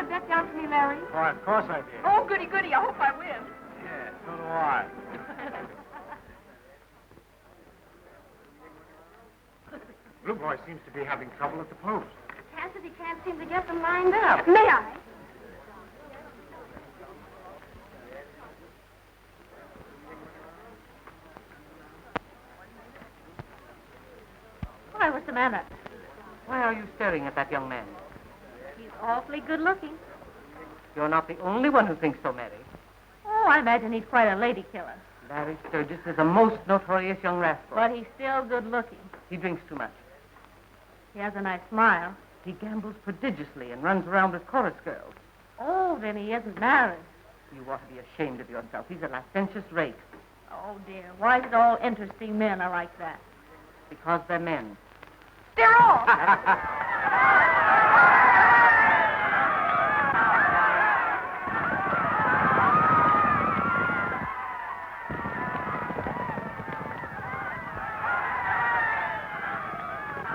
bet down for me, Larry? Why, of course I did. Oh, goody, goody. I hope I win. Yeah, so do I. Blue Boy seems to be having trouble at the post. Chances he can't seem to get them lined up. May I? Why, what's the matter? Why are you staring at that young man? He's awfully good looking. You're not the only one who thinks so, Mary. Oh, I imagine he's quite a lady killer. Larry Sturgis is a most notorious young rascal. But he's still good looking. He drinks too much. He has a nice smile. He gambles prodigiously and runs around with chorus girls. Oh, then he isn't married. You ought to be ashamed of yourself. He's a licentious rake. Oh, dear. Why is it all interesting men are like that? Because they're men. They're all.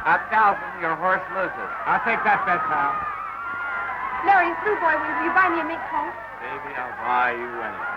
$1,000, your horse loses. I'll take that bet, pal. Larry, it's Blue Boy. Will you buy me a mink coat? Baby, I'll buy you anything.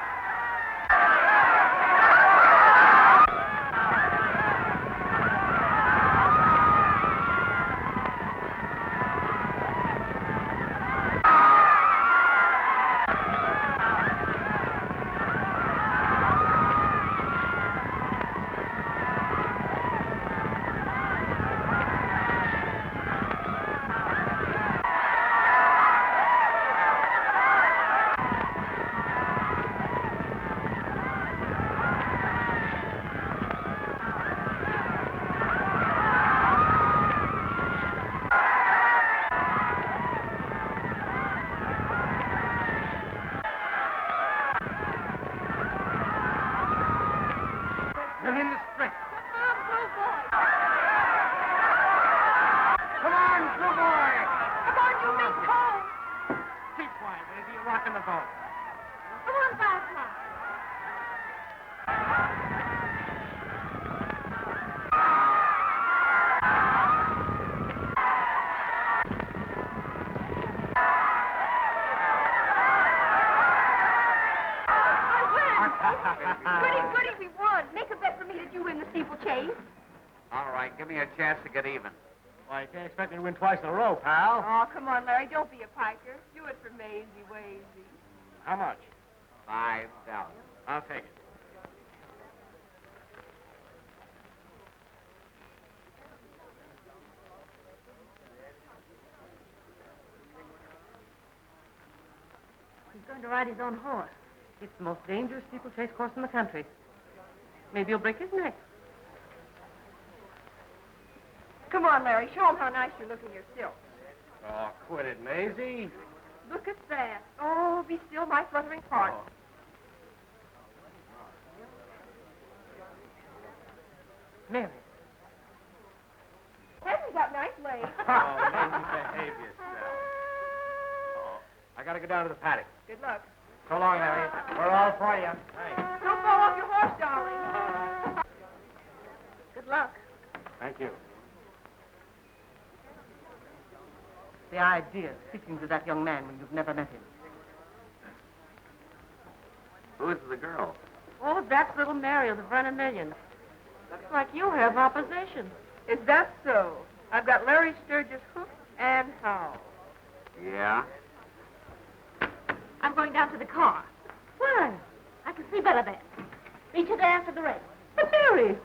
Give me a chance to get even. Why, you can't expect me to win twice in a row, pal. Oh, come on, Larry. Don't be a piker. Do it for Maisie, Wazy. How much? $5. I'll take it. He's going to ride his own horse. It's the most dangerous steeplechase course in the country. Maybe he'll break his neck. Come on, Larry. Show him how nice you look in your silk. Oh, quit it, Maisie. Look at that. Oh, be still, my fluttering heart. Oh. Mary. Hasn't he got nice legs? Oh, Maisie, behave yourself. Oh, I gotta go down to the paddock. Good luck. So long, Larry. We're all for you. Thanks. Don't fall off your horse, darling. Good luck. Thank you. The idea of speaking to that young man when you've never met him. Who's the girl? Oh, that's little Mary of the Vernon Millions. Looks like you have opposition. Is that so? I've got Larry Sturgis hooked and how? Yeah? I'm going down to the car. Why? I can see better there. Meet you there after the race. But Mary!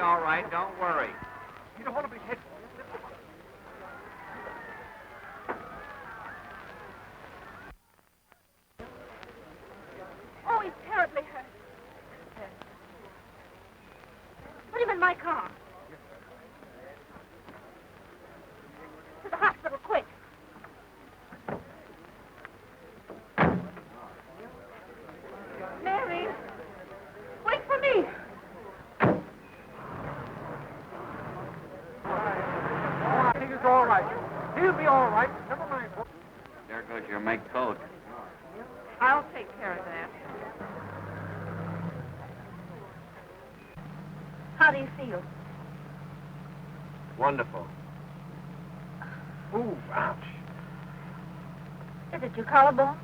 all right. Don't worry. You don't want to be hit. Oh, he's terribly hurt. Put him in my car. To the hospital, quick. Mary, wait for me. I think it's all right. He'll be all right. Never mind. There goes your make coat. I'll take care of that. How do you feel? Wonderful. Ooh, ouch. Is it your collarbone?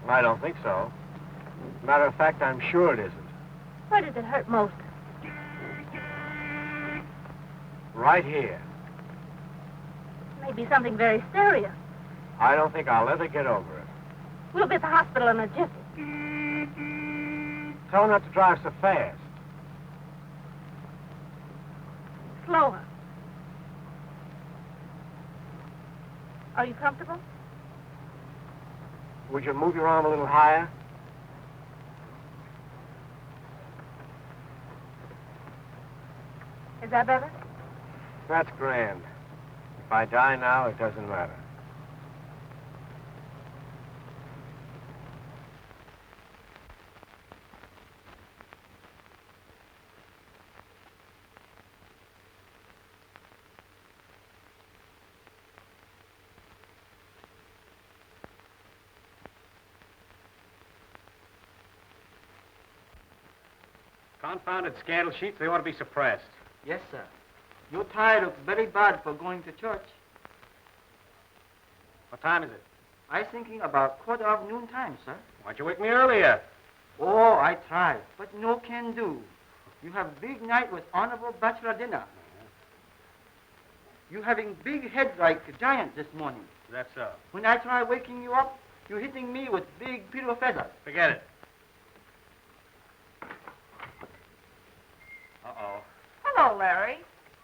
I don't think so. Matter of fact, I'm sure it isn't. Where does it hurt most? Right here. Maybe something very serious. I don't think I'll ever get over it. We'll be at the hospital in a jiffy. Tell him not to drive so fast. Slower. Are you comfortable? Would you move your arm a little higher? Is that better? That's grand. If I die now, it doesn't matter. Confounded scandal sheets, they ought to be suppressed. Yes, sir. Your tie looks very bad for going to church. What time is it? I thinking about quarter of noon time, sir. Why'd you wake me earlier? Oh, I try, but no can do. You have big night with honorable bachelor dinner. You having big head like a giant this morning. That's so. When I try waking you up, you hitting me with big pillow feather. Forget it. Uh-oh. Hello, Larry.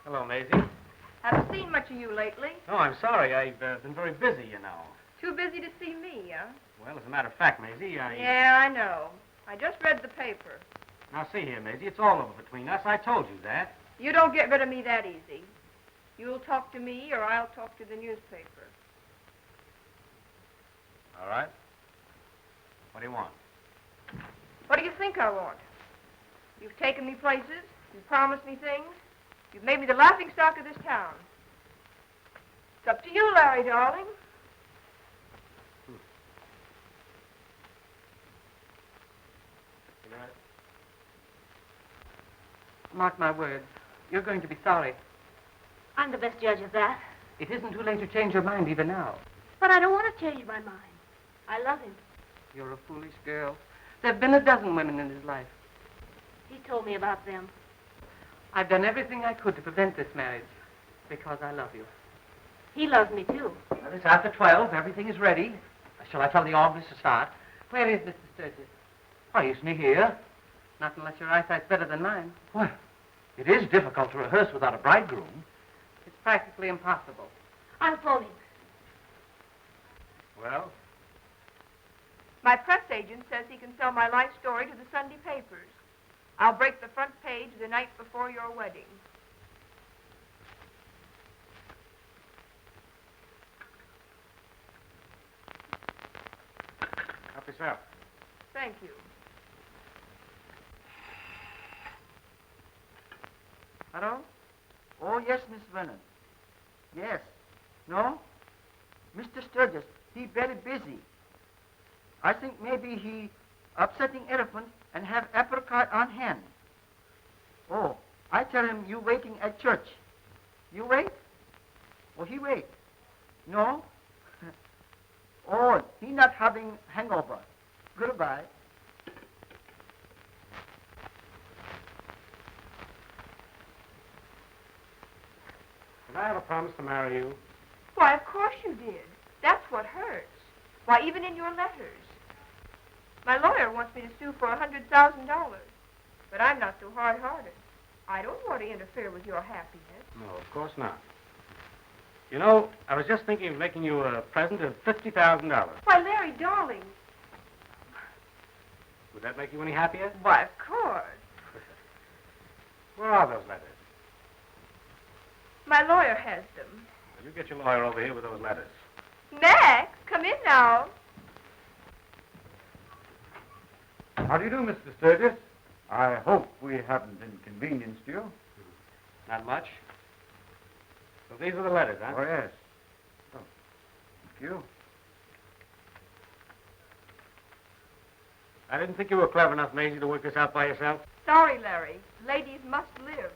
Hello, Maisie. Haven't seen much of you lately. Oh, I'm sorry. I've been very busy, you know. Too busy to see me, huh? Well, as a matter of fact, Maisie, Yeah, I know. I just read the paper. Now, see here, Maisie, it's all over between us. I told you that. You don't get rid of me that easy. You'll talk to me or I'll talk to the newspaper. All right. What do you want? What do you think I want? You've taken me places. You've promised me things. You've made me the laughingstock of this town. It's up to you, Larry, darling. Mark my words, you're going to be sorry. I'm the best judge of that. It isn't too late to change your mind even now. But I don't want to change my mind. I love him. You're a foolish girl. There have been a dozen women in his life. He told me about them. I've done everything I could to prevent this marriage because I love you. He loves me, too. Well, it's after 12. Everything is ready. Shall I tell the organist to start? Where is Mr. Sturgis? Why, isn't he here? Not unless your eyesight's better than mine. Well, it is difficult to rehearse without a bridegroom. It's practically impossible. I'll phone him. Well? My press agent says he can sell my life story to the Sunday papers. I'll break the front page the night before your wedding. Help yourself. Thank you. Hello? Oh, yes, Miss Vernon. Yes. No? Mr. Sturgis, he very busy. I think maybe he upsetting elephant and have apricot on hand. Oh, I tell him you waiting at church. You wait? Oh, he wait. No? Oh, he not having hangover. Goodbye. Did I ever promise to marry you? Why, of course you did. That's what hurts. Why, even in your letters. My lawyer wants me to sue for $100,000, but I'm not so hard-hearted. I don't want to interfere with your happiness. No, of course not. You know, I was just thinking of making you a present of $50,000. Why, Larry, darling. Would that make you any happier? Why, of course. Where are those letters? My lawyer has them. Well, you get your lawyer over here with those letters. Max, come in now. How do you do, Mr. Sturgis? I hope we haven't inconvenienced you. Not much. So these are the letters, huh? Oh, yes. Oh, thank you. I didn't think you were clever enough, Maisie, to work this out by yourself. Sorry, Larry. Ladies must live.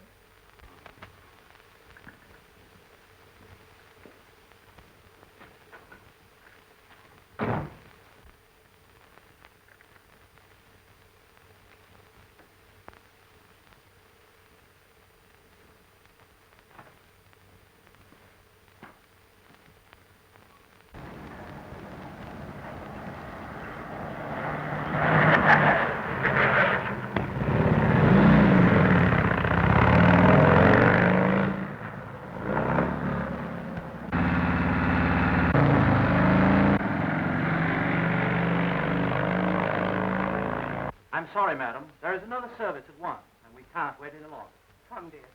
I'm sorry, madam. There is another service at 1, and we can't wait any longer. Come, dear.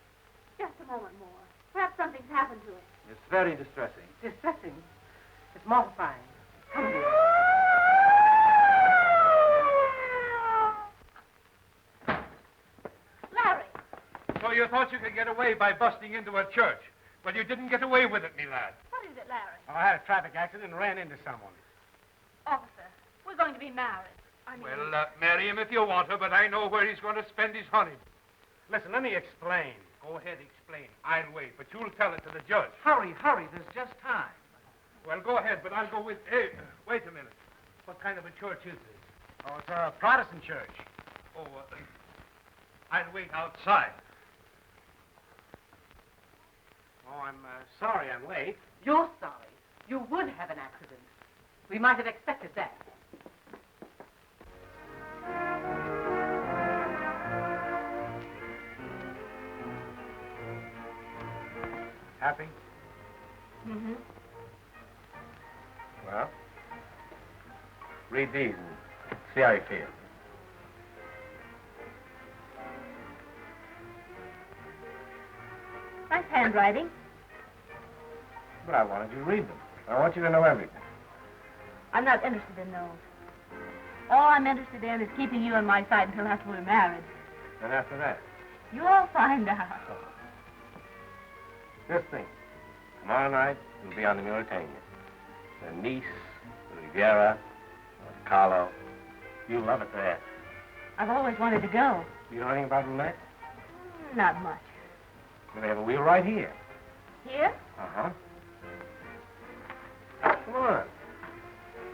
Just a moment more. Perhaps something's happened to it. It's very distressing. Distressing. It's mortifying. Come, dear. Larry! So you thought you could get away by busting into a church. Well, you didn't get away with it, me lad. What is it, Larry? Oh, I had a traffic accident and ran into someone. Officer, we're going to be married. Well, marry him if you want to, but I know where he's going to spend his honeymoon. Listen, let me explain. Go ahead, explain. I'll wait, but you'll tell it to the judge. Hurry, there's just time. Well, go ahead, but I'll go with... Hey, wait a minute. What kind of a church is this? Oh, it's a Protestant church. Oh, I'll wait outside. Oh, I'm sorry I'm late. You're sorry. You would have an accident. We might have expected that. Happy? Mm-hmm. Well, read these and see how you feel. Nice handwriting. But I wanted you to read them. I want you to know everything. I'm not interested in those. All I'm interested in is keeping you on my side until after we're married. And after that, You'll find out. just think. Tomorrow night, we'll be on the Mauritania. The Nice, the Riviera, Monte Carlo. You'll love it there. I've always wanted to go. You know anything about roulette? Not much. Well, they have a wheel right here. Here? Uh-huh. Come on.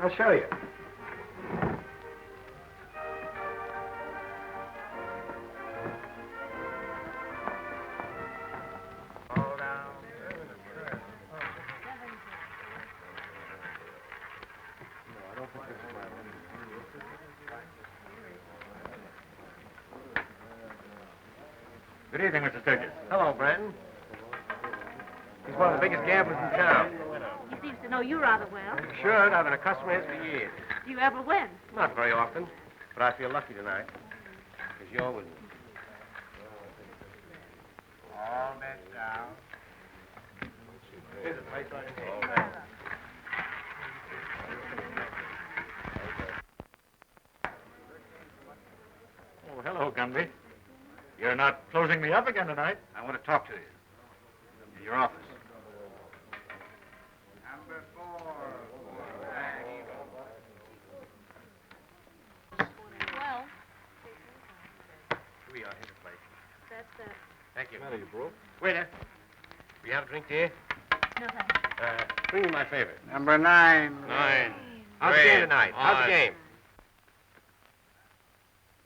I'll show you. Good evening, Mr. Sturgis. Hello, Brandon. He's one of the biggest gamblers in town. He seems to know you rather well. Should. I've been a customer of his for years. Do you ever win? Not very often, but I feel lucky tonight. Because you're with me. All that down. Here's a place I can All that. Oh, hello, Gumby. You're not closing me up again tonight. I want to talk to you. In your office. Number 4. Well, Here we are. Here's the place. that's, Thank you. Matter, you broke? Waiter. Do you have a drink, dear? no thanks. Bring me my favorite. Number 9. 9. How's the game tonight? How's the game?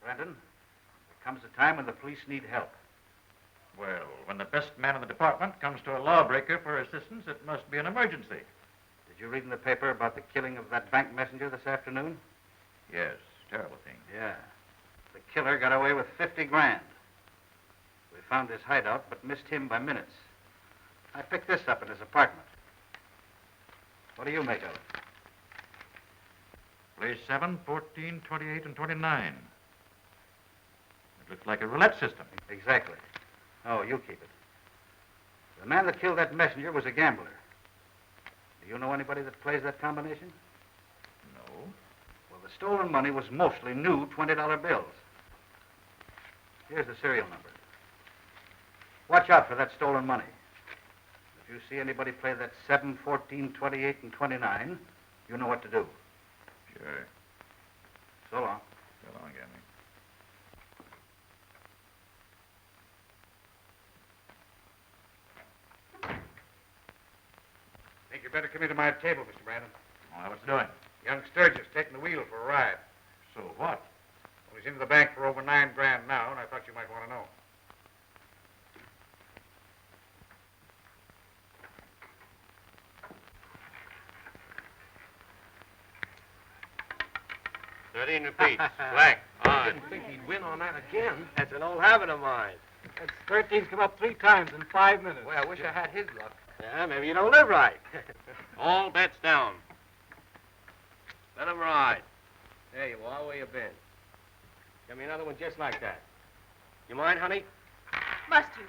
Brandon, there comes a time when the police need help. Well, when the best man in the department comes to a lawbreaker for assistance, it must be an emergency. Did you read in the paper about the killing of that bank messenger this afternoon? Yes, terrible thing. Yeah. The killer got away with 50 grand. With found his hideout, but missed him by minutes. I picked this up in his apartment. What do you make of it? Place 7, 14, 28, and 29. It looks like a roulette system. Exactly. Oh, you keep it. The man that killed that messenger was a gambler. Do you know anybody that plays that combination? No. Well, the stolen money was mostly new $20 bills. Here's the serial number. Watch out for that stolen money. If you see anybody play that 7, 14, 28, and 29, you know what to do. Sure. So long. So long, Gabby. Think you better come into my table, Mr. Brandon. Well, what's it doing? Young Sturgis taking the wheel for a ride. So what? Well, he's into the bank for over $9 grand now, and I thought you might want to know. $13 repeats. Black. On. Didn't think he'd win on that again. That's an old habit of mine. That's 13's come up 3 times in 5 minutes. Well, I wish I had his luck. Yeah, maybe you don't live right. All bets down. Let him ride. There you are. Where you been? Give me another one just like that. You mind, honey? Must you?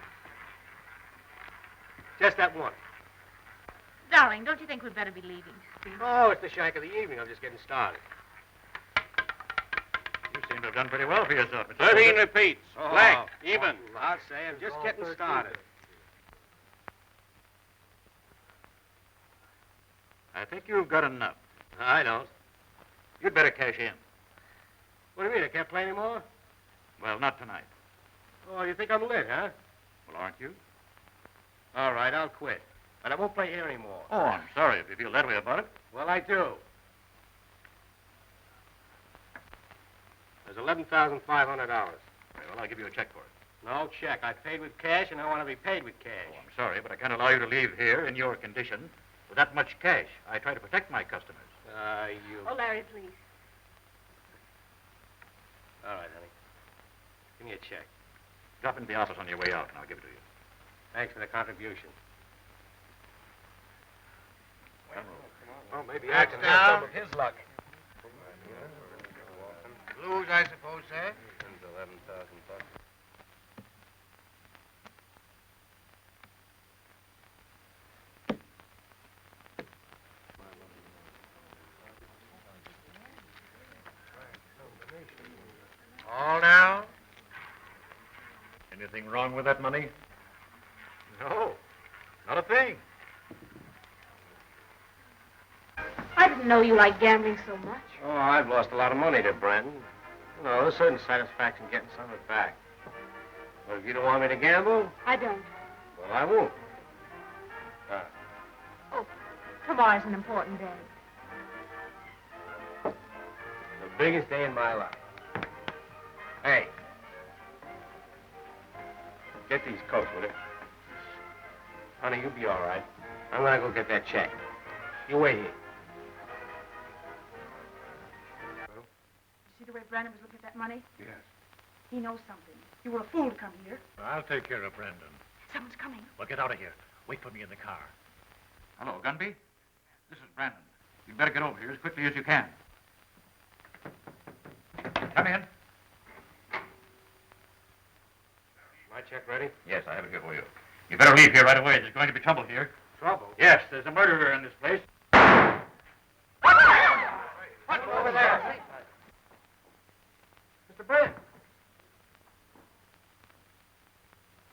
Just that one. Darling, don't you think we'd better be leaving? Oh, it's the shank of the evening. I'm just getting started. You seem to have done pretty well for yourself, Mr. 13 Sturgis. repeats. Black. Even. I'll say I'm just getting started. I think you've got enough. I don't. You'd better cash in. What do you mean? I can't play anymore? Well, not tonight. Oh, you think I'm lit, huh? Well, aren't you? All right, I'll quit. But I won't play here anymore. Oh, I'm sorry if you feel that way about it. Well, I do. There's $11,500. Well, I'll give you a check for it. No check. I paid with cash, and I want to be paid with cash. Oh, I'm sorry, but I can't allow you to leave here in your condition with that much cash. I try to protect my customers. You... Oh, Larry, please. All right, honey. Give me a check. Drop into the office on your way out, and I'll give it to you. Thanks for the contribution. Well, maybe I can have some of his luck. Blues, I suppose, sir? $11,000. All now? Anything wrong with that money? No, not a thing. I didn't know you liked gambling so much. Oh, I've lost a lot of money to Brandon. You know, there's certain satisfaction getting some of it back. But if you don't want me to gamble, I don't. well, I won't. Oh, tomorrow's an important day. The biggest day in my life. Hey. Get these coats, will you? Honey, you'll be all right. I'm gonna go get that check. You wait here. See the way Brandon was looking at that money? Yes. He knows something. You were a fool to come here. I'll take care of Brandon. Someone's coming. Well, get out of here. Wait for me in the car. Hello, Gunby. This is Brandon. You'd better get over here as quickly as you can. Come in. My check ready? Yes, I have it here for you. You better leave here right away. There's going to be trouble here. Trouble? Yes, there's a murderer in this place. What's over there? Mr. Brand.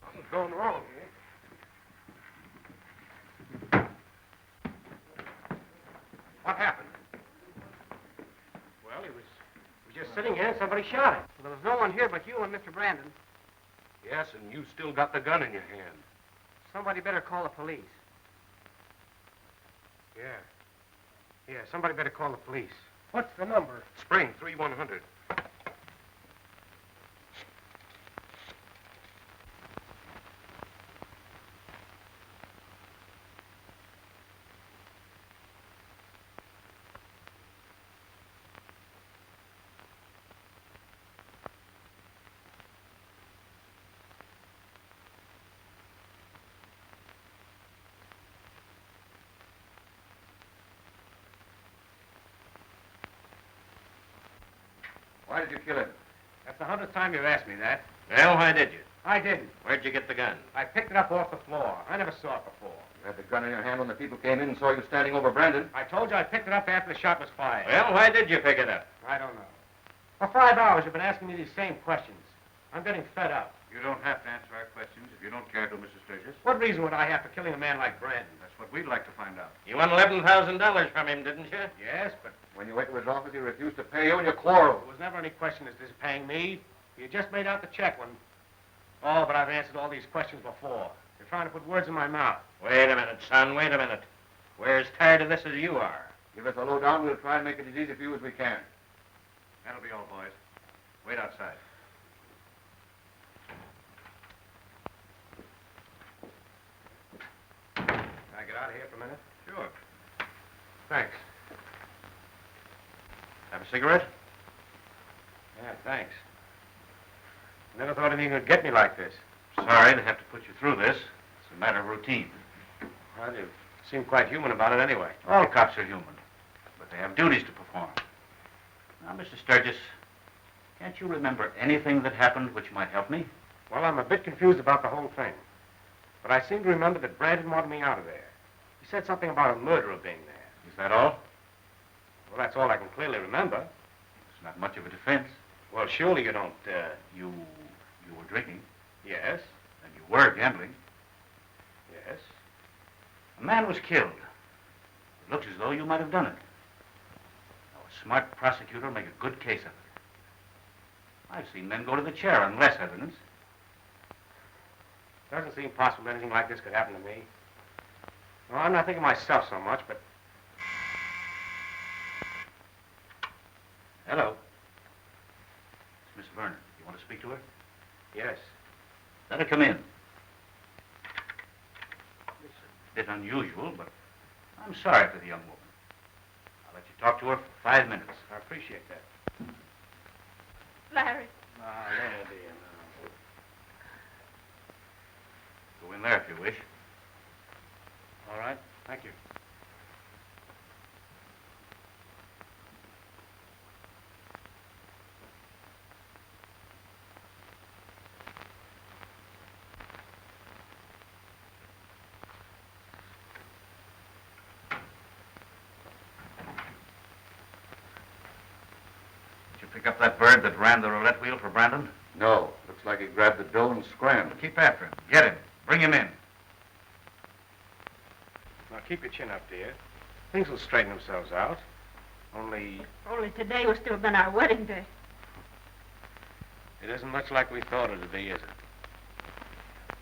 Something's going wrong here. What happened? Well, he was just sitting here and somebody shot him. There was no one here but you and Mr. Brandon. Yes, and you still got the gun in your hand. Somebody better call the police. Yeah, somebody better call the police. What's the number? Spring 3100. Why did you kill him? That's the 100th time you've asked me that. Well, why did you? I didn't. Where'd you get the gun? I picked it up off the floor. I never saw it before. You had the gun in your hand when the people came in and saw you standing over Brandon. I told you I picked it up after the shot was fired. Well, why did you pick it up? I don't know. For 5 hours, you've been asking me these same questions. I'm getting fed up. You don't have to answer our questions if you don't care to, Mr. Sturgis. What reason would I have for killing a man like Brandon? That's what we'd like to find out. You won $11,000 from him, didn't you? Yes, but When you went to his office, he refused to pay you and you quarreled. there was never any question as to his paying me. You just made out the check when... Oh, but I've answered all these questions before. You're trying to put words in my mouth. Wait a minute, son, wait a minute. We're as tired of this as you are. Give us a lowdown. We'll try and make it as easy for you as we can. That'll be all, boys. Wait outside. Can I get out of here for a minute? Sure. Thanks. Have a cigarette? Yeah, thanks. Never thought anything would get me like this. Sorry to have to put you through this. It's a matter of routine. Well, you seem quite human about it anyway. All cops are human, but they have duties to perform. Now, Mr. Sturgis, can't you remember anything that happened which might help me? Well, I'm a bit confused about the whole thing. But I seem to remember that Brandon wanted me out of there. He said something about a murderer being there. Is that all? Well, that's all I can clearly remember. It's not much of a defense. Well, surely you don't, You were drinking, Yes. and you were gambling. Yes. A man was killed. It looks as though you might have done it. Now, a smart prosecutor will make a good case of it. I've seen men go to the chair on less evidence. Doesn't seem possible anything like this could happen to me. Well, I'm not thinking of myself so much, but... Hello. It's Miss Vernon. You want to speak to her? Yes. Let her come in. It's a bit unusual, but I'm sorry for the young woman. I'll let you talk to her for 5 minutes. I appreciate that. Larry. Ah, let her be in now. Go in there if you wish. All right. Thank you. Did you pick up that bird that ran the roulette wheel for Brandon? No. Looks like he grabbed the dough and scrambled. Keep after him. Get him. Bring him in. Now, keep your chin up, dear. Things will straighten themselves out. Only Today will still been our wedding day. it isn't much like we thought it would be, is it?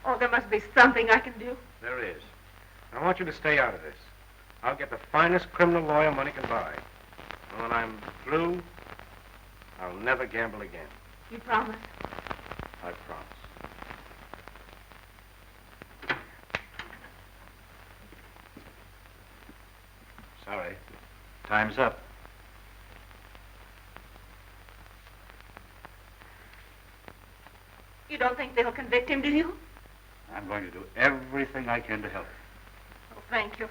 Oh, there must be something I can do. There is. I want you to stay out of this. I'll get the finest criminal lawyer money can buy. And when I'm through, I'll never gamble again. You promise? I promise. Sorry. Time's up. You don't think they'll convict him, do you? I'm going to do everything I can to help him. Oh, thank you.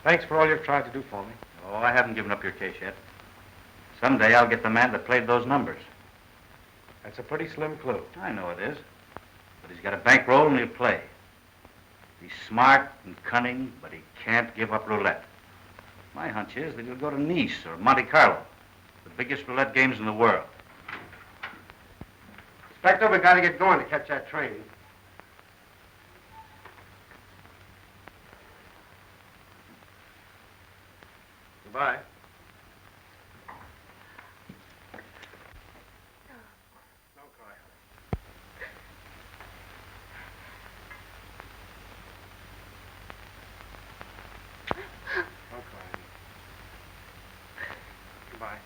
Thanks for all you've tried to do for me. Oh, I haven't given up your case yet. Someday I'll get the man that played those numbers. That's a pretty slim clue. I know it is. But he's got a bankroll and he'll play. He's smart and cunning, but he can't give up roulette. My hunch is that he'll go to Nice or Monte Carlo, the biggest roulette games in the world. Inspector, we got to get going to catch that train. Goodbye. Don't cry. Don't cry. Goodbye.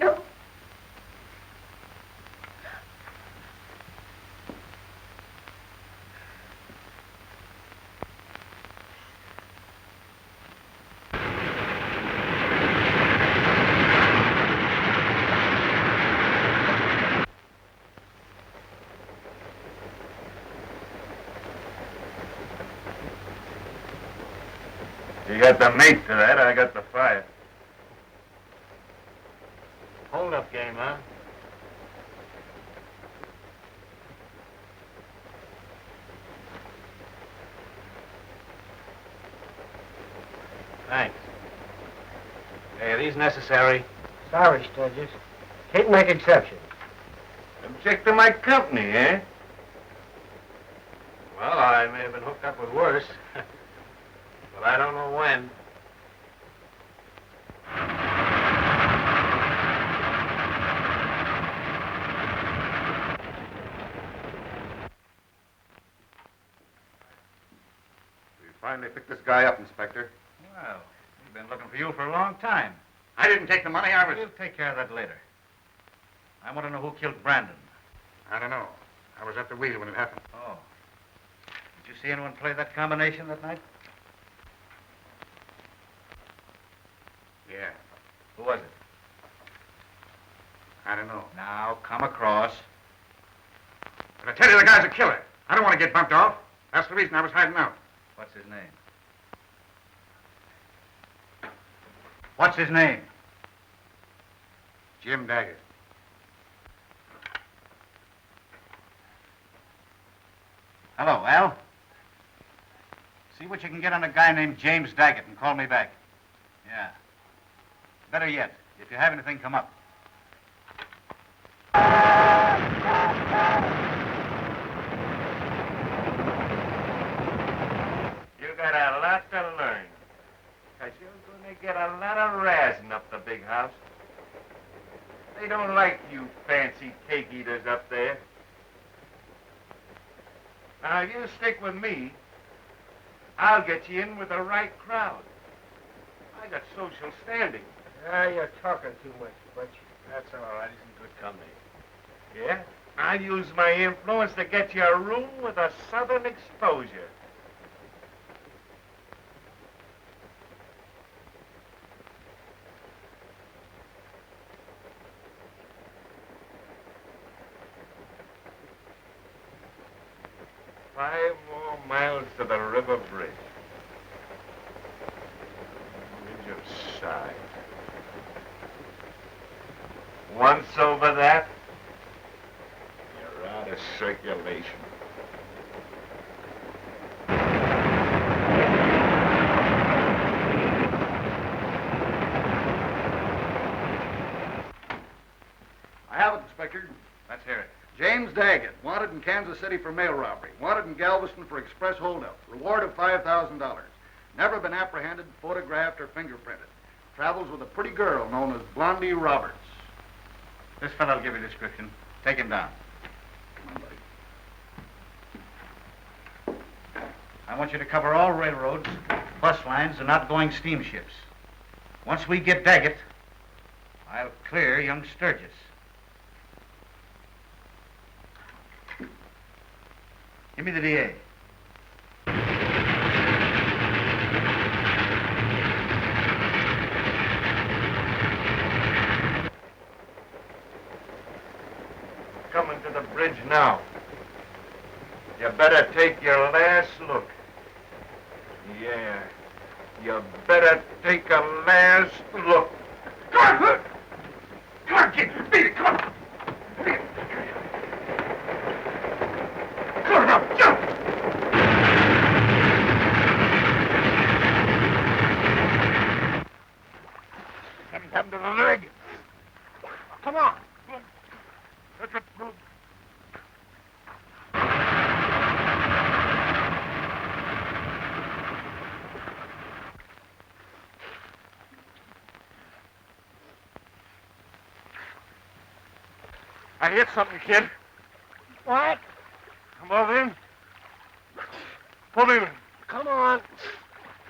No. You got the meat to that, I got the fire. Hold-up game, huh? Thanks. Hey, are these necessary? Sorry, Sturgis. Can't make exceptions. Object to my company, eh? Well, I may have been hooked up with worse. But I don't know when. We finally picked this guy up, Inspector. Well, we've been looking for you for a long time. I didn't take the money. We'll take care of that later. I want to know who killed Brandon. I don't know. I was at the wheel when it happened. Oh. Did you see anyone play that combination that night? Yeah. Who was it? I don't know. Now, come across. But I tell you, the guy's a killer. I don't want to get bumped off. That's the reason I was hiding out. What's his name? What's his name? Jim Daggett. Hello, Al. See what you can get on a guy named James Daggett and call me back. Yeah. Better yet, if you have anything come up. You got a lot to learn. Because you're going to get a lot of razzing up the big house. They don't like you fancy cake eaters up there. Now, if you stick with me, I'll get you in with the right crowd. I got social standing. You're talking too much, Butch. That's all right. He's in good company. Yeah? I'll use my influence to get you a room with a southern exposure. Five more miles to the river bridge. Bridge of Sighs. Once over that, you're out of circulation. I have it, Inspector. Let's hear it. James Daggett, wanted in Kansas City for mail robbery. Wanted in Galveston for express holdup. Reward of $5,000. Never been apprehended, photographed, or fingerprinted. Travels with a pretty girl known as Blondie Roberts. This fellow'll give you a description. Take him down. Come on, buddy. I want you to cover all railroads, bus lines, and outgoing steamships. Once we get Daggett, I'll clear young Sturgis. Give me the DA. Coming to the bridge now. You better take your last look. Yeah. You better take a last look. Come on! Come on, kid! Beat it! Come on! Come on now! Jump! Something happened to the leg. Come on! That's what... I hit something, kid. What? Come over in. Pull in. Come on.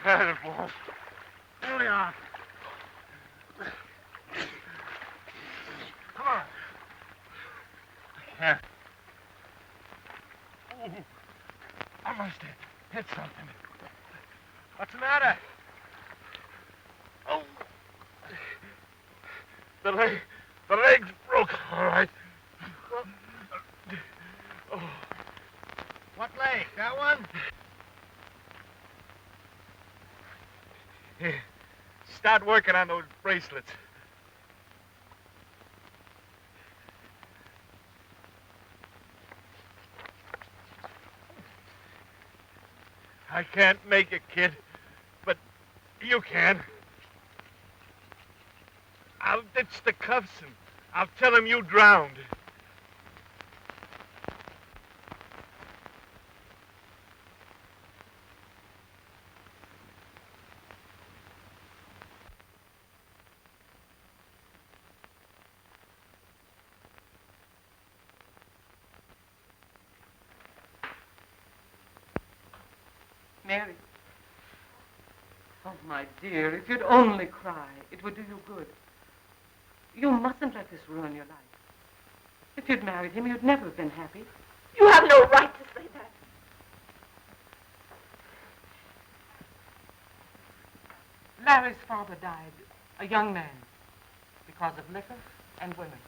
There it was. There we are. Come on. I can't. Oh, I must have hit something. What's the matter? Oh. The leg's broke, all right. Oh. What leg? That one? Here, start working on those bracelets. I can't make it, kid, but you can. I'll ditch the cuffs and I'll tell him you drowned. Mary. Oh, my dear, if you'd only cry, it would do you good. You mustn't let this ruin your life. If you'd married him, you'd never have been happy. You have no right to say that. Larry's father died, a young man, because of liquor and women.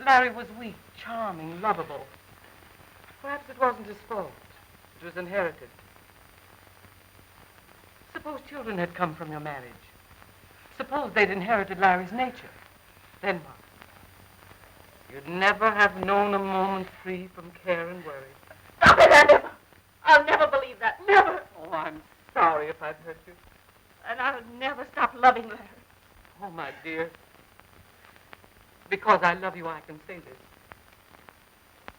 Larry was weak, charming, lovable. Perhaps it wasn't his fault. It was inherited. Suppose children had come from your marriage. Suppose they'd inherited Larry's nature. Then what? You'd never have known a moment free from care and worry. Stop it, Adam. I'll never believe that. Never. Oh, I'm sorry if I've hurt you. And I'll never stop loving Larry. Oh, my dear. Because I love you, I can say this.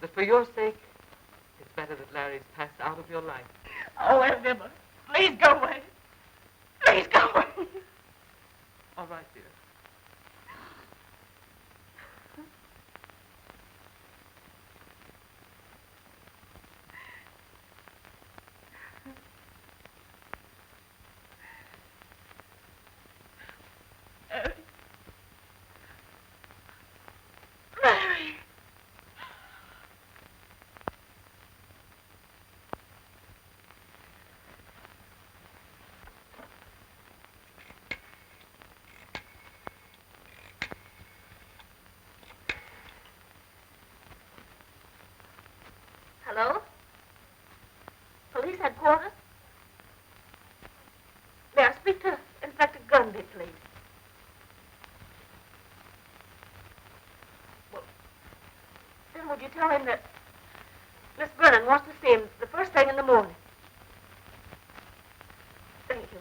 That for your sake, it's better that Larry's passed out of your life. Oh, never. Please go away. Please go away. All right, dear. Larry. Hello? Police headquarters? May I speak to Inspector Gunby, please? Well, then would you tell him that Miss Brennan wants to see him the first thing in the morning? Thank you.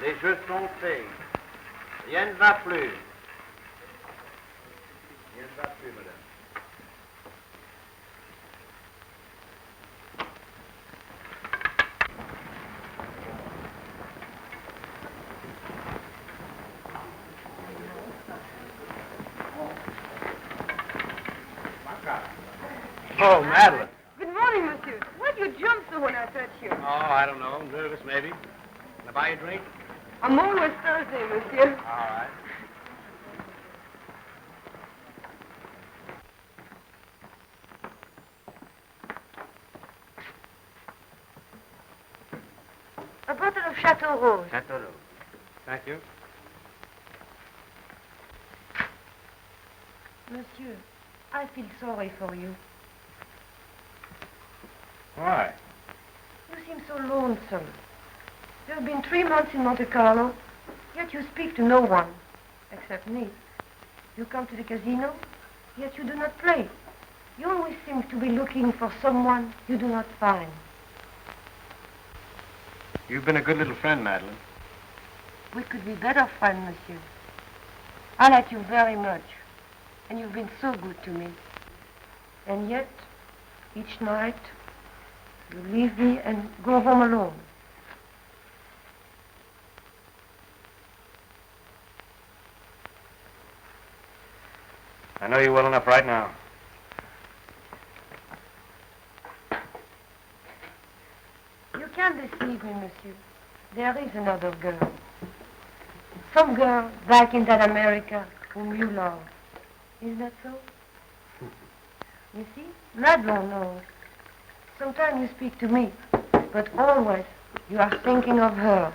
Les jeux sont faits. Rien ne va plus. Rien ne va plus, madame. Oh, Madeline. Good morning, monsieur. Why'd you jump so when I touched you? Oh, I don't know. Nervous, maybe. Can I buy you a drink? I'm always Thursday, monsieur. All right. A bottle of Chateau Rose. Chateau Rose. Thank you. Monsieur, I feel sorry for you. Why? You seem so lonesome. You've been 3 months in Monte Carlo, yet you speak to no one, except me. You come to the casino, yet you do not play. You always seem to be looking for someone you do not find. You've been a good little friend, Madeline. We could be better friends, monsieur. I like you very much, and you've been so good to me. And yet, each night, You leave me and go home alone. I know you well enough right now. You can't deceive me, monsieur. There is another girl. Some girl back in that America whom you love. Is that so? You see, Madelon knows. Sometimes you speak to me, but always you are thinking of her.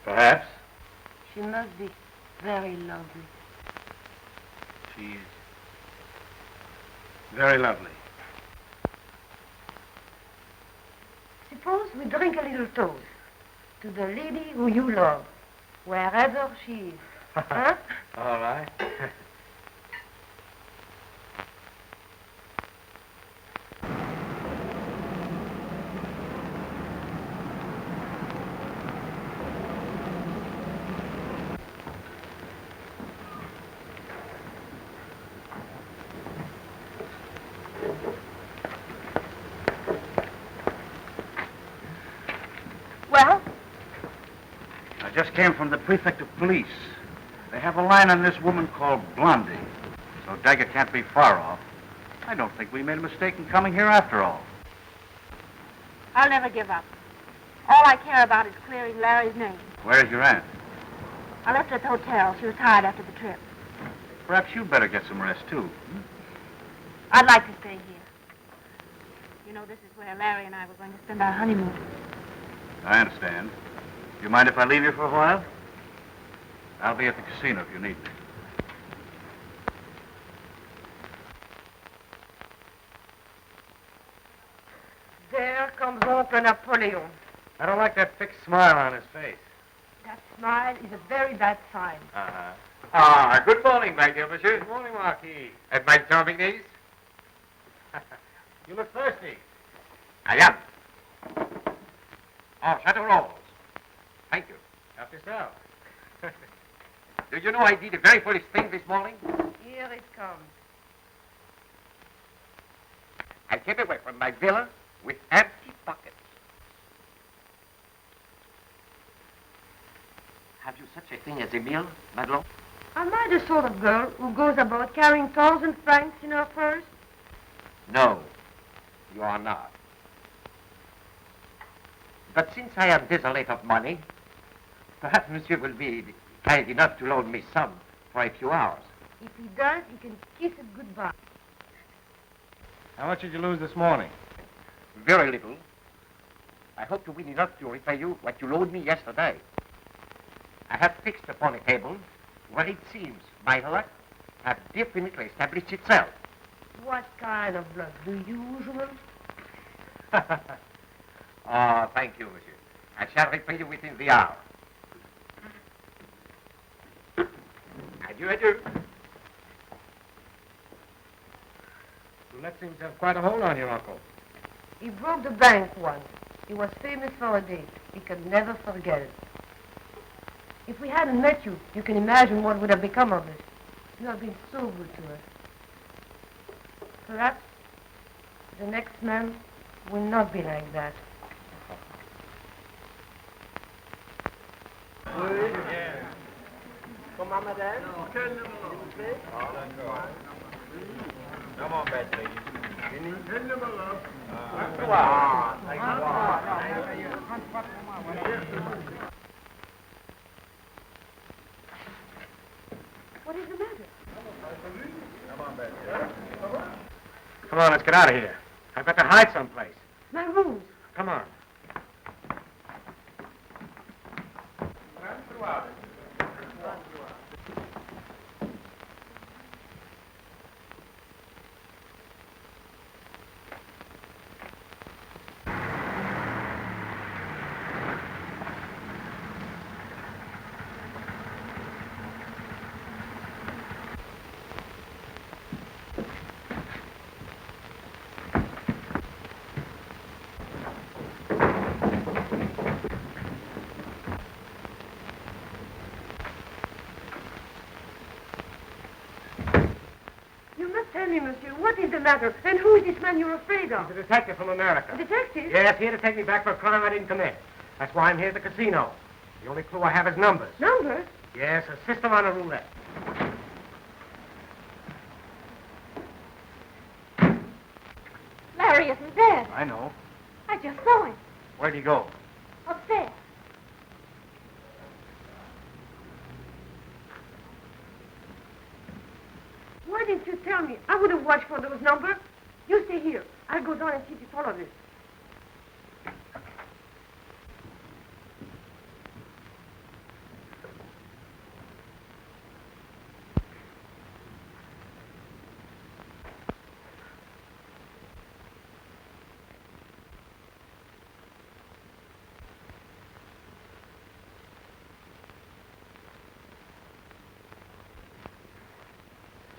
Perhaps. She must be very lovely. She's very lovely. Suppose we drink a little toast to the lady who you love, wherever she is. Huh? All right. Well, I just came from the prefect of police. They have a line on this woman called Blondie. So Daggett can't be far off. I don't think we made a mistake in coming here after all. I'll never give up. All I care about is clearing Larry's name. Where's your aunt? I left her at the hotel. She was tired after the trip. Perhaps you'd better get some rest, too. I'd like to stay here. You know, this is where Larry and I were going to spend our honeymoon. I understand. Do you mind if I leave you for a while? I'll be at the casino if you need me. There comes Uncle Napoleon. I don't like that fixed smile on his face. That smile is a very bad sign. Uh-huh. Ah, good morning, my dear monsieur. Good morning, Marquis. At my charming niece? You look thirsty. I am. Oh, Chateau Rose. Thank you. Help yourself. Do you know I did a very foolish thing this morning? Here it comes. I came away from my villa with empty pockets. Have you such a thing as a meal, Madelon? Am I the sort of girl who goes about carrying 1,000 francs in her purse? No, you are not. But since I am desolate of money, perhaps monsieur will be kind enough to loan me some for a few hours. If he does, he can kiss it goodbye. How much did you lose this morning? Very little. I hope to win enough to repay you what you loaned me yesterday. I have fixed upon a table where it seems my luck have definitely established itself. What kind of luck? The usual? Oh, thank you, monsieur. I shall repay you within the hour. Adieu, adieu. Roulette seems to have quite a hold on your uncle. He broke the bank once. He was famous for a date. He could never forget it. If we hadn't met you, you can imagine what would have become of it. You have been so good to us. Perhaps the next man will not be like that. Comment, madame? Come on, bad lady. What is the matter? Come on, let's get out of here. I've got to hide someplace. My rooms. Come on. the matter? And who is this man you're afraid of? He's a detective from America. A detective? Yes, here to take me back for a crime I didn't commit. That's why I'm here at the casino. The only clue I have is numbers. Numbers? Yes, a system on a roulette. Larry isn't dead. I know. I just saw him. Where'd he go? Upstairs. Why didn't you tell me? I would have watched for those numbers. You stay here. I'll go down and see if all of this.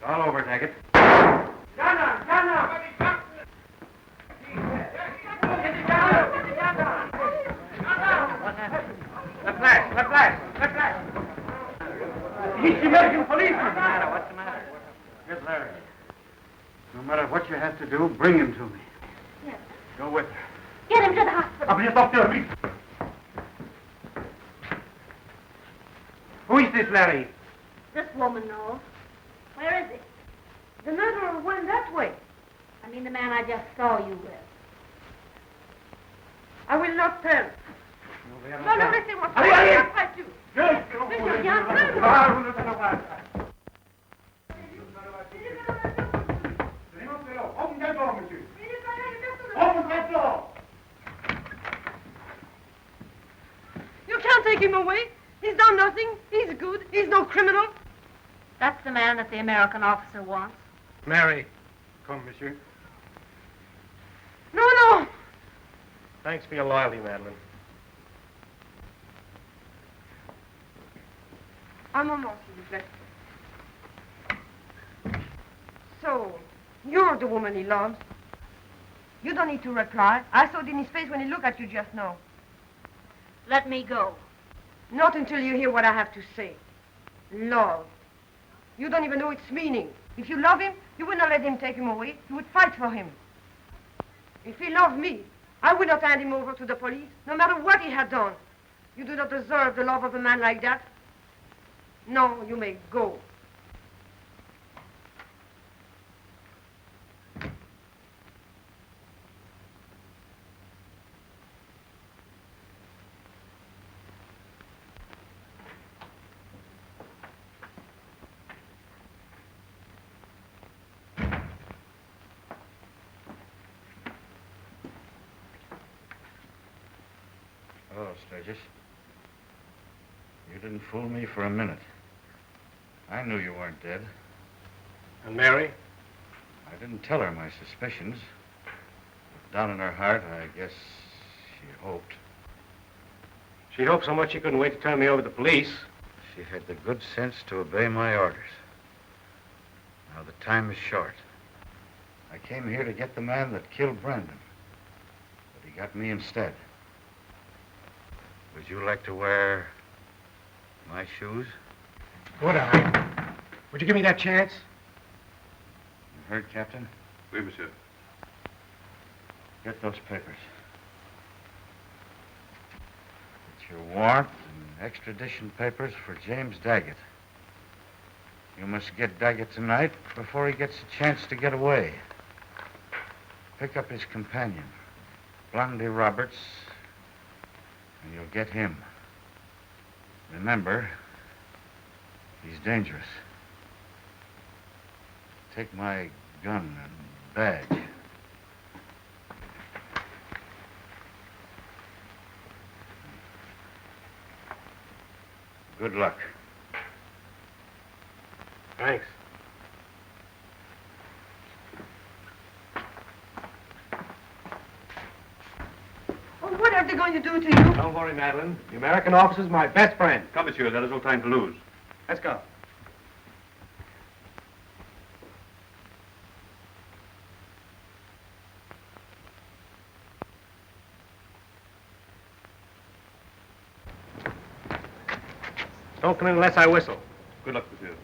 All over, Daggett. He's the American policeman. What's the matter? Here's Larry. No matter what you have to do, bring him to me. Yes. Go with her. Get him to the hospital. Aber jetzt auf der Rief. Who is this, Larry? This woman knows. Where is he? The murderer went that way. I mean the man I just saw you with. I will not tell. No, No, listen, what's Allez, going allez. on? Après tout. Mais j'ai rien fait, moi. You can't take him away. He's done nothing. He's good. He's no criminal. That's the man that the American officer wants. Mary. Come, monsieur. No. Thanks for your loyalty, Madeline. Un moment, s'il vous plaît. So, you're the woman he loves. You don't need to reply. I saw it in his face when he looked at you just now. Let me go. Not until you hear what I have to say. Love. You don't even know its meaning. If you love him, you would not let him take him away. You would fight for him. If he loved me, I would not hand him over to the police, no matter what he had done. You do not deserve the love of a man like that. No, you may go. Hello, Sturgis. You didn't fool me for a minute. I knew you weren't dead. And Mary? I didn't tell her my suspicions. But down in her heart, I guess she hoped. She hoped so much she couldn't wait to turn me over to the police. She had the good sense to obey my orders. Now the time is short. I came here to get the man that killed Brandon. But he got me instead. Would you like to wear my shoes? Would I? Would you give me that chance? You heard, Captain? Oui, monsieur. Get those papers. It's your warrant and extradition papers for James Daggett. You must get Daggett tonight before he gets a chance to get away. Pick up his companion, Blondie Roberts, and you'll get him. Remember, he's dangerous. Take my gun and badge. Good luck. Thanks. Oh, what are they going to do to you? Don't worry, Madeline. The American officer's my best friend. Come, monsieur. There is no time to lose. Let's go. Don't come in unless I whistle. Good luck, monsieur.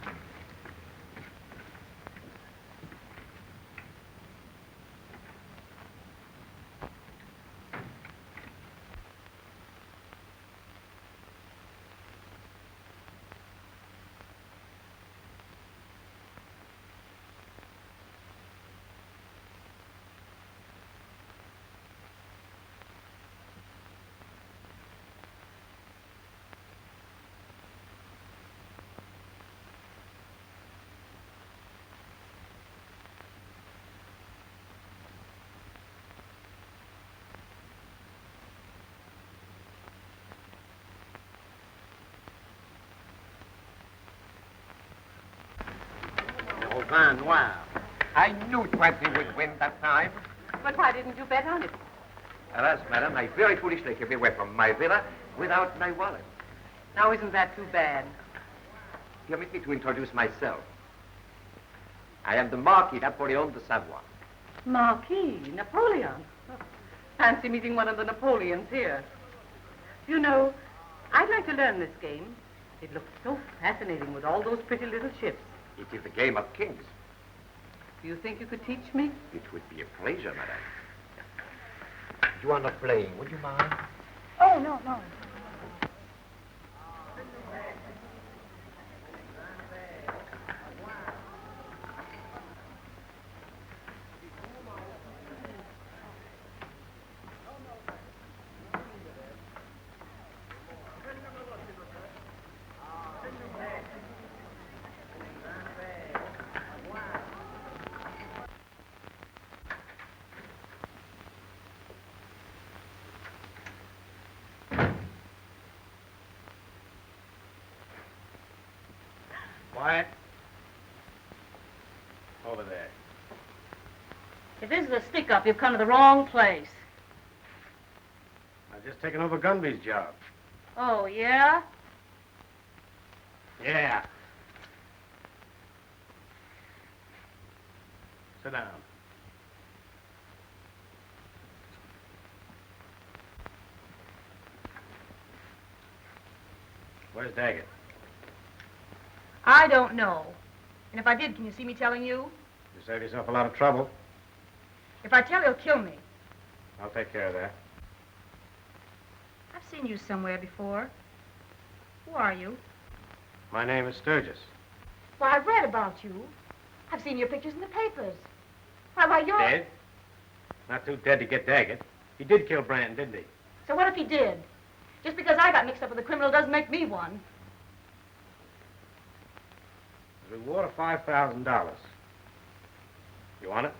au vin noir. I knew 20 would win that time. But why didn't you bet on it? Alas, madam, I very foolishly came away from my villa without my wallet. Now, isn't that too bad? Permit me to introduce myself. I am the Marquis Napoleon de Savoie. Marquis Napoleon. Oh, fancy meeting one of the Napoleons here. You know, I'd like to learn this game. It looks so fascinating with all those pretty little ships. It is the game of kings. Do you think you could teach me? It would be a pleasure, madam. You are not playing, would you mind? Oh, no, no. Quiet. Over there. If this is a stick-up, you've come to the wrong place. I've just taken over Gunby's job. Oh, yeah? Yeah. Sit down. Where's Daggett? I don't know. And if I did, can you see me telling you? You saved yourself a lot of trouble. If I tell, he'll kill me. I'll take care of that. I've seen you somewhere before. Who are you? My name is Sturgis. Well, I've read about you. I've seen your pictures in the papers. Why, you're... Dead? Not too dead to get Daggett. He did kill Brandon, didn't he? So what if he did? Just because I got mixed up with a criminal doesn't make me one. The reward of $5,000. You want it?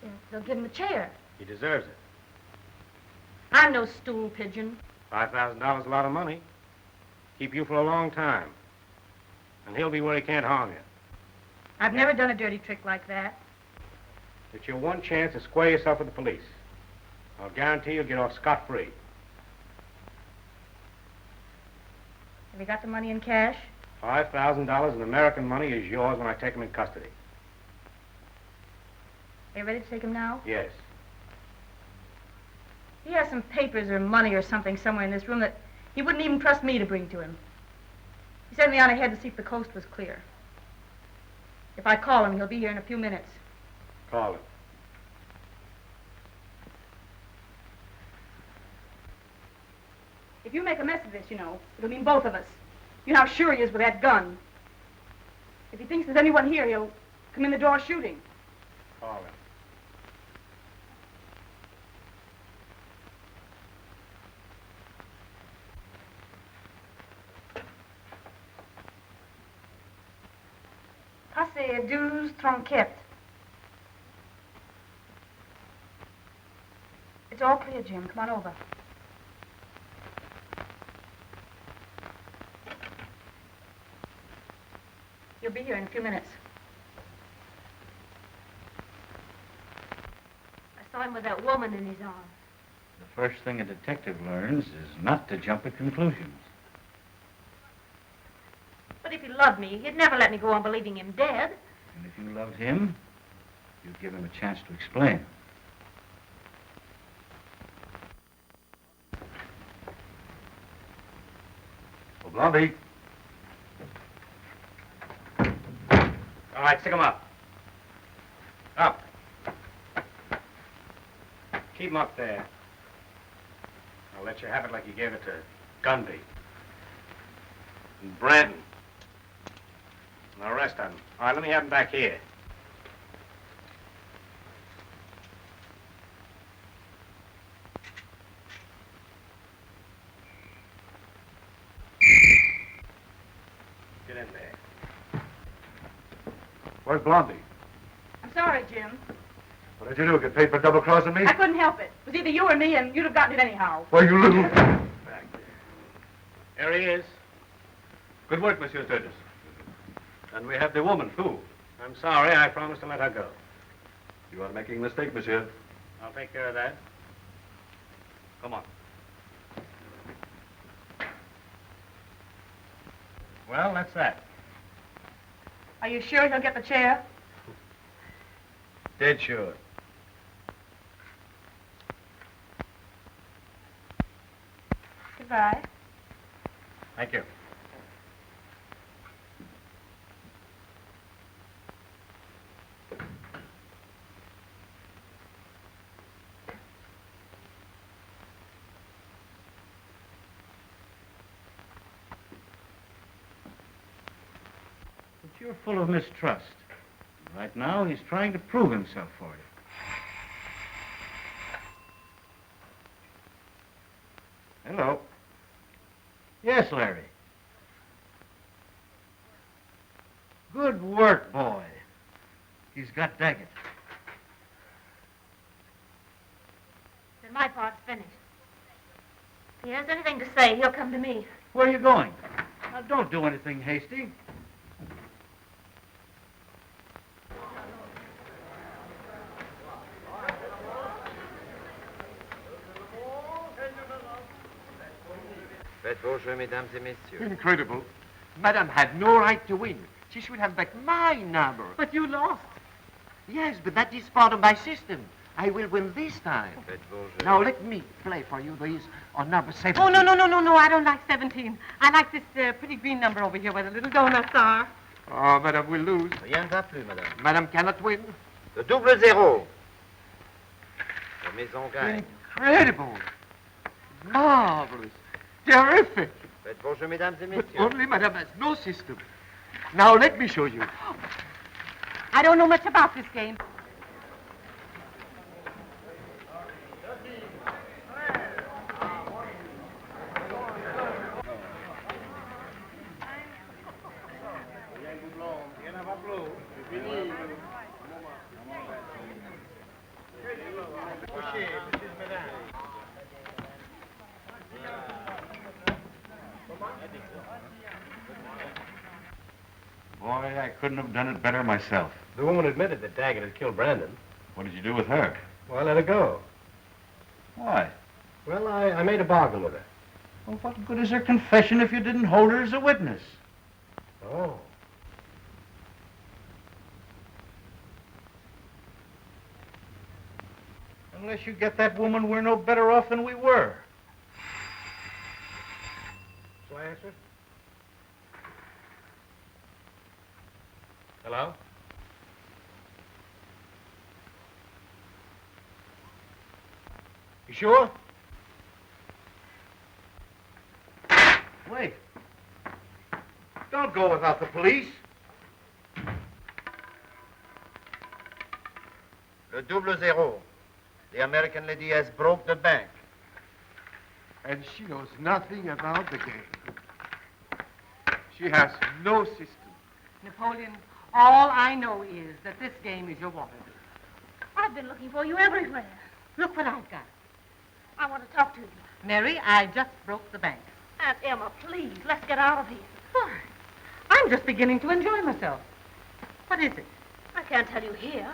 Yeah, they'll give him a chair. He deserves it. I'm no stool pigeon. $5,000 is a lot of money. Keep you for a long time. And he'll be where he can't harm you. I've never done a dirty trick like that. It's your one chance to square yourself with the police. I'll guarantee you'll get off scot-free. Have you got the money in cash? $5,000 in American money is yours when I take him in custody. Are you ready to take him now? Yes. He has some papers or money or something somewhere in this room that he wouldn't even trust me to bring to him. He sent me on ahead to see if the coast was clear. If I call him, he'll be here in a few minutes. Call him. If you make a mess of this, it'll mean both of us. You know how sure he is with that gun. If he thinks there's anyone here, he'll come in the door shooting. Call him. Passez 12 tronquettes. It's all clear, Jim. Come on over. He'll be here in a few minutes. I saw him with that woman in his arms. The first thing a detective learns is not to jump at conclusions. But if he loved me, he'd never let me go on believing him dead. And if you loved him, you'd give him a chance to explain. Oh, Blondie. All right, stick him up. Up. Keep him up there. I'll let you have it like you gave it to Gunby. And Brandon. And the rest of them. All right, let me have them back here. Get in there. Where's Blondie? I'm sorry, Jim. What did you do? Get paid for double-crossing me? I couldn't help it. It was either you or me, and you'd have gotten it anyhow. Why, you little... Back there. There he is. Good work, Monsieur Sturgis. And we have the woman, too. I'm sorry. I promised to let her go. You are making a mistake, monsieur. I'll take care of that. Come on. Well, that's that. Are you sure he'll get the chair? Dead sure. Goodbye. Thank you. But you're full of mistrust. Right now, he's trying to prove himself for you. Hello. Yes, Larry. Good work, boy. He's got Daggett. Then my part's finished. If he has anything to say, he'll come to me. Where are you going? Now, don't do anything hasty. Faites vos jeux, mesdames et messieurs. Incredible. Madame had no right to win. She should have back my number. But you lost. Yes, but that is part of my system. I will win this time. Faites vos jeux. Now let me play for you these on number 17. Oh, no. I don't like 17. I like this pretty green number over here where the little donuts are. Oh, Madame will lose. Rien ne va plus, madame. Madame cannot win. Le double zéro. La maison gagne. Incredible. Marvelous. Terrific. Faites vos jeux, mesdames et But messieurs. only Madame has no system. Now let me show you. I don't know much about this game. Boy, I couldn't have done it better myself. The woman admitted that Daggett had killed Brandon. What did you do with her? Well, I let her go. Why? Well, I made a bargain with her. Well, what good is her confession if you didn't hold her as a witness? Oh. Unless you get that woman, we're no better off than we were. Shall I answer? Hello? You sure? Wait. Don't go without the police. Le double zéro. The American lady has broke the bank. And she knows nothing about the game. She has no system. Napoleon, all I know is that this game is your water. I've been looking for you everywhere. Look what I've got. I want to talk to you. Mary, I just broke the bank. Aunt Emma, please, let's get out of here. Why? I'm just beginning to enjoy myself. What is it? I can't tell you here.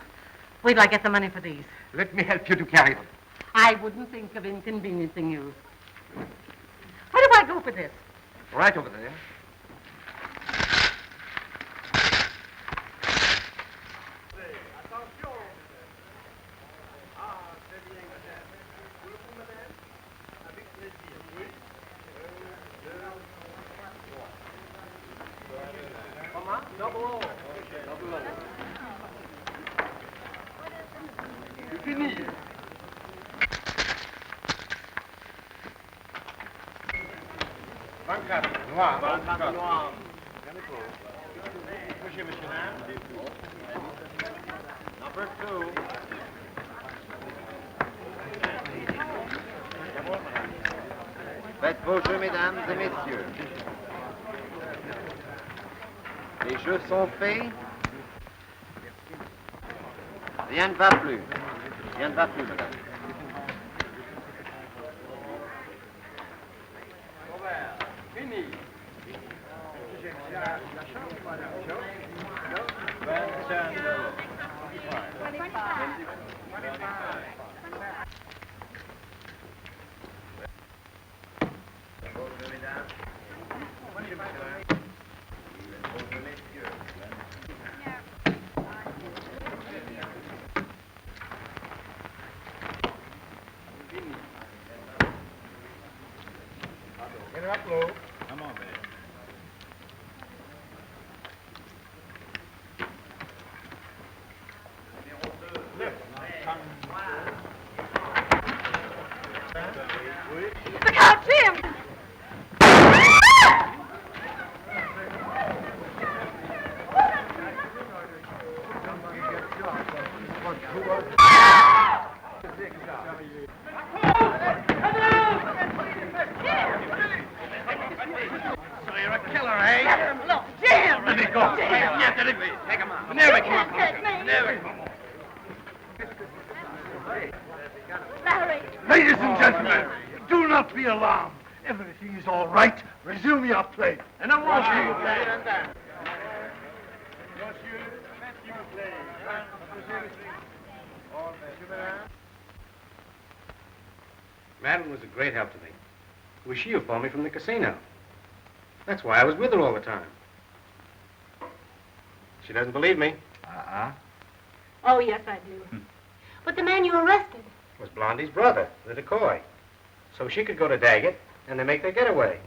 Wait till I get the money for these. Let me help you to carry them. I wouldn't think of inconveniencing you. Where do I go for this? Right over there. Number 2. Faites vos jeux, mesdames et messieurs. Les jeux sont faits. Rien ne va plus. Rien ne va plus, madame. Fini. Get her up low. Come on, man. Look out, Jim! So you're a killer, eh? Look, Jim! Let me go. Yeah, let me. Take him out. Never come up. Never. Larry! Ladies and gentlemen, do not be alarmed. Everything is all right. Resume your play. And I want you to play. Madeline was a great help to me. It was she who phoned me from the casino. That's why I was with her all the time. She doesn't believe me. Oh, yes, I do. But the man you arrested. Was Blondie's brother, the decoy. So she could go to Daggett, and they make their getaway.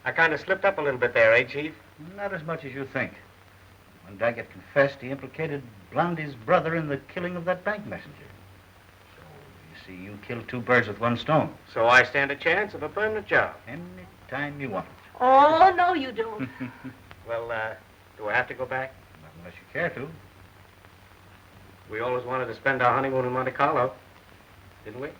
I kind of slipped up a little bit there, eh, Chief? Not as much as you think. When Daggett confessed, he implicated Blondie's brother in the killing of that bank messenger. So, you see, you killed two birds with one stone. So I stand a chance of a permanent job. Any time you want. Oh, no, you don't. Well, do I have to go back? Not unless you care to. We always wanted to spend our honeymoon in Monte Carlo, didn't we?